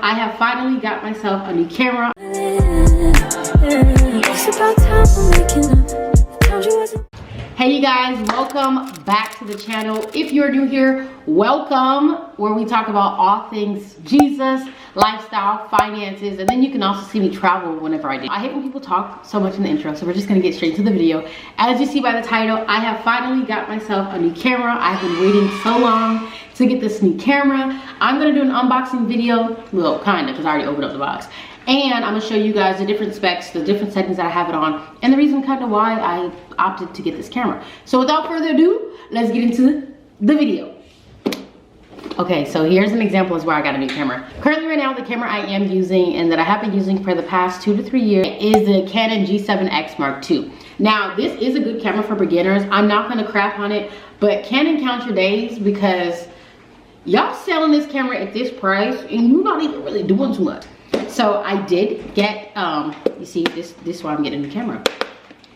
I have finally got myself a new camera. Hey you guys, welcome back to the channel. If you're new here, welcome, where we talk about all things Jesus, lifestyle, finances, and then you can also see me travel whenever I do. I hate when people talk so much in the intro, so we're just gonna get straight to the video. As you see by the title, I have finally got myself a new camera. I've been waiting so long to get this new camera. I'm gonna do an unboxing video, well, kinda, because I already opened up the box. And I'm gonna show you guys the different specs, the different settings that I have it on, and the reason kind of why I opted to get this camera. So without further ado, let's get into the video. Okay, so here's an example of where I got a new camera. Currently right now, the camera I am using and that I have been using for the past 2 to 3 years is the Canon G7X Mark II. Now, this is a good camera for beginners. I'm not gonna crap on it, but Canon count your days because y'all selling this camera at this price and you're not even really doing too much. So I did get, you see, this is why I'm getting a new camera.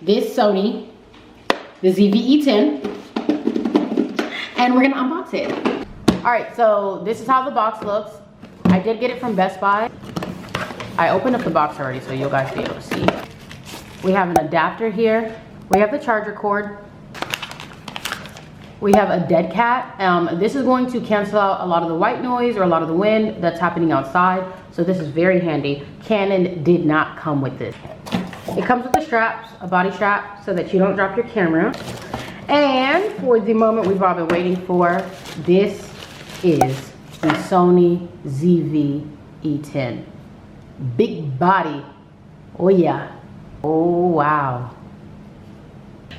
This Sony, the ZV-E10, and we're gonna unbox it. All right, so this is how the box looks. I did get it from Best Buy. I opened up the box already, so you guys be able to see. We have an adapter here. We have the charger cord. We have a dead cat. This is going to cancel out a lot of the white noise or a lot of the wind that's happening outside. So this is very handy. Canon did not come with this. It comes with the straps, a body strap, so that you don't drop your camera. And for the moment we've all been waiting for, this is the Sony ZV-E10. Big body. Oh yeah. Oh wow.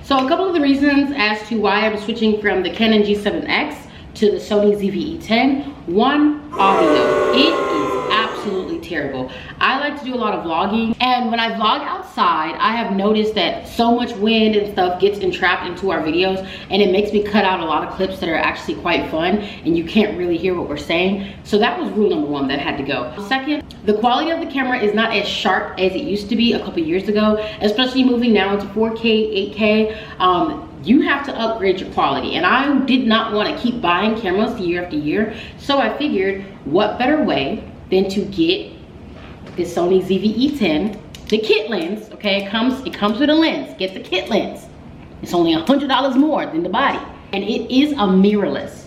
So a couple of the reasons as to why I'm switching from the Canon G7X to the Sony ZV-E10. One, audio. It is absolutely terrible. I like to do a lot of vlogging, and when I vlog outside, I have noticed that so much wind and stuff gets entrapped into our videos, and it makes me cut out a lot of clips that are actually quite fun, and you can't really hear what we're saying. So that was rule number one that had to go. Second, the quality of the camera is not as sharp as it used to be a couple years ago, especially moving now into 4K, 8K. You have to upgrade your quality, and I did not want to keep buying cameras year after year, so I figured what better way than to get the Sony ZV-E10, the kit lens. Okay, it comes with a lens. Get the kit lens. It's only $100 more than the body, and it is a mirrorless.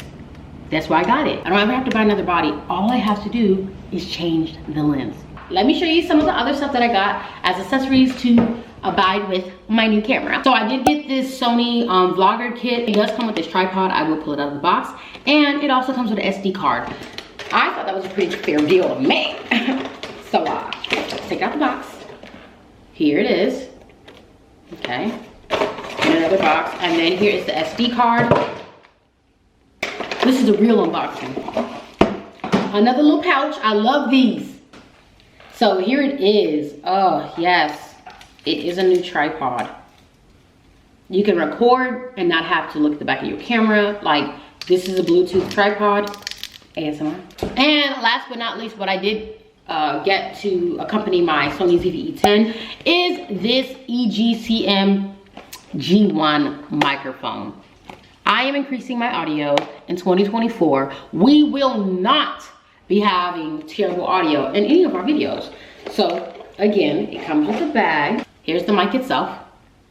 That's why I got it. I don't ever have to buy another body. All I have to do is change the lens. Let me show you some of the other stuff that I got as accessories to abide with my new camera. So I did get this Sony vlogger kit. It does come with this tripod. I will pull it out of the box, and it also comes with an SD card. I thought that was a pretty fair deal to me. So let's take out the box. Here it is. Okay, in another box, and then here is the SD card. This is a real unboxing. Another little pouch. I love these. So here it is. Oh yes, it is a new tripod. You can record and not have to look at the back of your camera. Like, this is a Bluetooth tripod. ASMR. And last but not least, what I did get to accompany my Sony ZV-E10 is this EGCM G1 microphone. I am increasing my audio in 2024. We will not be having terrible audio in any of our videos. So again, it comes with a bag. Here's the mic itself.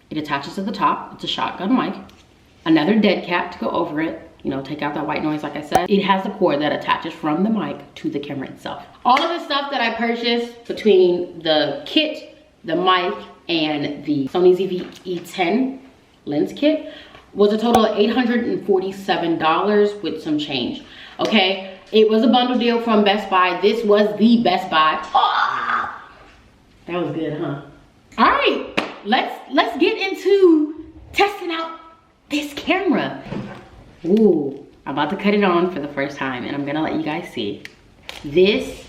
It attaches to the top. It's a shotgun mic. Another dead cat to go over it. You know, take out that white noise, like I said. It has a cord that attaches from the mic to the camera itself. All of the stuff that I purchased between the kit, the mic, and the Sony ZV-E10 lens kit was a total of $847 with some change. Okay, it was a bundle deal from Best Buy. This was the Best Buy. Oh, that was good, huh? All right, let's get into testing out this camera. Ooh, I'm about to cut it on for the first time, and I'm gonna let you guys see. This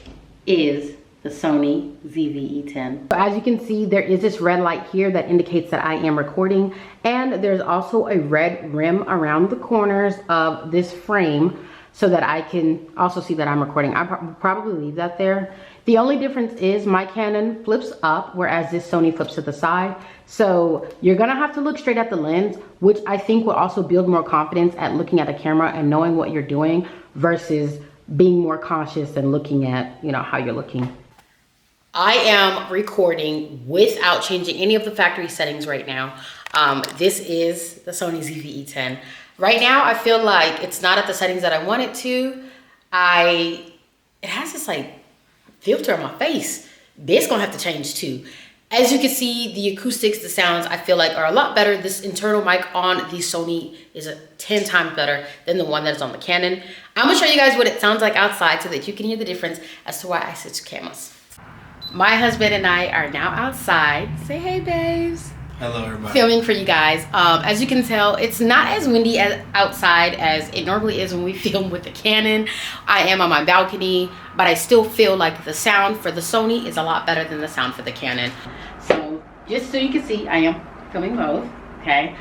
is the Sony ZV-E10. So as you can see, there is this red light here that indicates that I am recording, and there's also a red rim around the corners of this frame so that I can also see that I'm recording. I'll probably leave that there. The only difference is my Canon flips up, whereas this Sony flips to the side. So you're gonna have to look straight at the lens, which I think will also build more confidence at looking at the camera and knowing what you're doing versus being more cautious and looking at, you know, how you're looking. I am recording without changing any of the factory settings right now. This is the Sony ZV-E10. Right now, I feel like it's not at the settings that I want it to. It has this like filter on my face. This gonna have to change too. As you can see, the acoustics, the sounds, I feel like are a lot better. This internal mic on the Sony is 10 times better than the one that is on the Canon. I'm gonna show you guys what it sounds like outside so that you can hear the difference as to why I switched cameras. My husband and I are now outside. Say hey, babes. Hello, everybody. Filming for you guys. As you can tell, it's not as windy outside as it normally is when we film with the Canon. I am on my balcony, but I still feel like the sound for the Sony is a lot better than the sound for the Canon. So just so you can see, I am filming both, okay?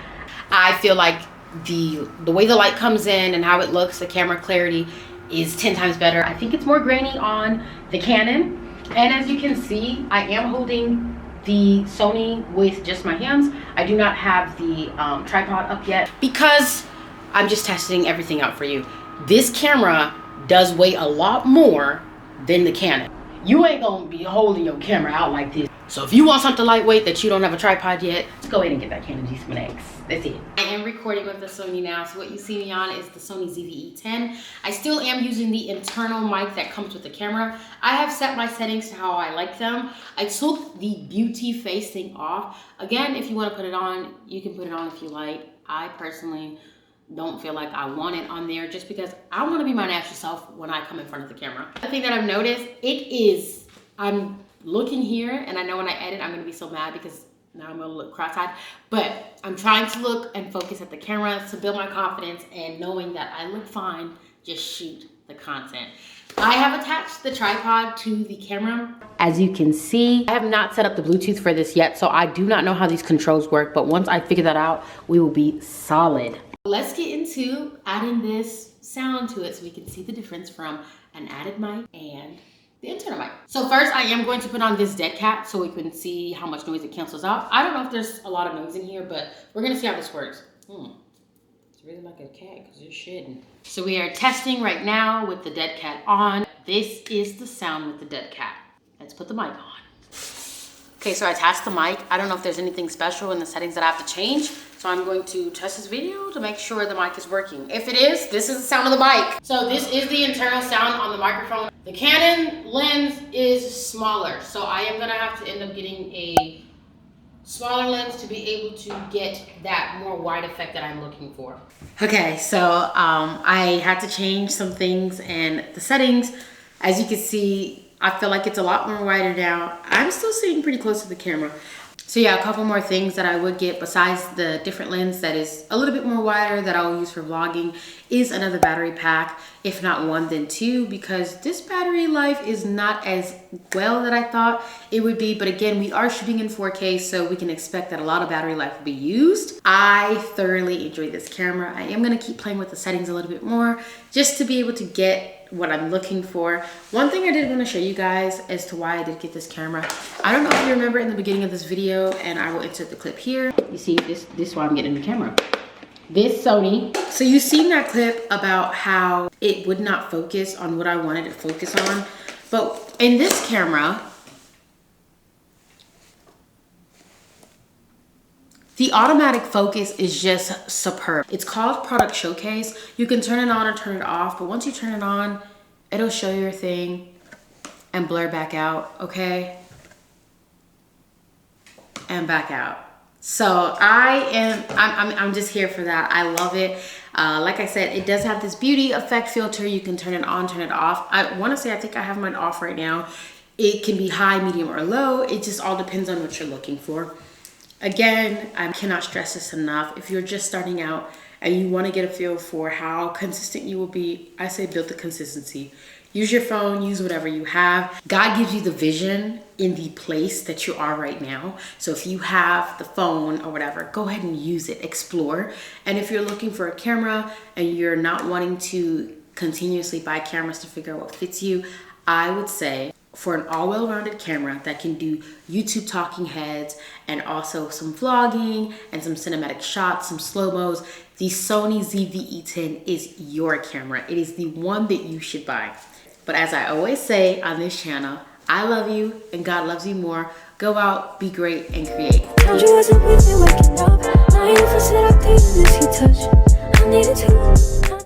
I feel like the way the light comes in and how it looks, the camera clarity is 10 times better. I think it's more grainy on the Canon. And as you can see, I am holding the Sony with just my hands. I do not have the tripod up yet because I'm just testing everything out for you. This camera does weigh a lot more than the Canon. You ain't gonna be holding your camera out like this. So if you want something lightweight that you don't have a tripod yet, let's go ahead and get that Canon G7X. That's it. I am recording with the Sony now, so what you see me on is the Sony ZV-E10. I still am using the internal mic that comes with the camera. I have set my settings to how I like them. I took the beauty face thing off. Again, if you want to put it on, you can put it on if you like. I personally don't feel like I want it on there just because I want to be my natural self when I come in front of the camera. The thing that I've noticed, I'm looking here and I know when I edit, I'm going to be so mad because now I'm going to look cross-eyed, but I'm trying to look and focus at the camera to build my confidence and knowing that I look fine, just shoot the content. I have attached the tripod to the camera. As you can see, I have not set up the Bluetooth for this yet, so I do not know how these controls work, but once I figure that out, we will be solid. Let's get into adding this sound to it so we can see the difference from an added mic and the internal mic. So first I am going to put on this dead cat so we can see how much noise it cancels out. I don't know if there's a lot of noise in here, but we're gonna see how this works. It's really like a cat because you're shitting. So we are testing right now with the dead cat on. This is the sound with the dead cat. Let's put the mic on. Okay, so I attached the mic. I don't know if there's anything special in the settings that I have to change. So I'm going to test this video to make sure the mic is working. If it is, this is the sound of the mic. So this is the internal sound on the microphone. The Canon lens is smaller, so I am gonna have to end up getting a smaller lens to be able to get that more wide effect that I'm looking for. Okay, so I had to change some things and the settings. As you can see, I feel like it's a lot more wider now. I'm still sitting pretty close to the camera. So yeah, a couple more things that I would get besides the different lens that is a little bit more wider that I'll use for vlogging is another battery pack. If not one, then two, because this battery life is not as well that I thought it would be. But again, we are shooting in 4K, so we can expect that a lot of battery life will be used. I thoroughly enjoy this camera. I am gonna keep playing with the settings a little bit more just to be able to get what I'm looking for. One thing I did want to show you guys as to why I did get this camera. I don't know if you remember in the beginning of this video, and I will insert the clip here. You see, this is why I'm getting the camera. This Sony. So you've seen that clip about how it would not focus on what I wanted it to focus on. But in this camera, the automatic focus is just superb. It's called Product Showcase. You can turn it on or turn it off, but once you turn it on, it'll show your thing and blur back out, okay? And back out. So I'm just here for that. I love it. Like I said, it does have this beauty effect filter. You can turn it on, turn it off. I wanna say, I think I have mine off right now. It can be high, medium, or low. It just all depends on what you're looking for. Again, I cannot stress this enough. If you're just starting out and you want to get a feel for how consistent you will be, I say build the consistency. Use your phone, use whatever you have. God gives you the vision in the place that you are right now. So if you have the phone or whatever, go ahead and use it, explore. And if you're looking for a camera and you're not wanting to continuously buy cameras to figure out what fits you, I would say for an all well-rounded camera that can do YouTube talking heads and also some vlogging and some cinematic shots, some slow-mos, the Sony ZV-E10 is your camera. It is the one that you should buy. But as I always say on this channel, I love you and God loves you more. Go out, be great, and create. Told you wasn't with me waking up. Now you for sit up there, this he touch.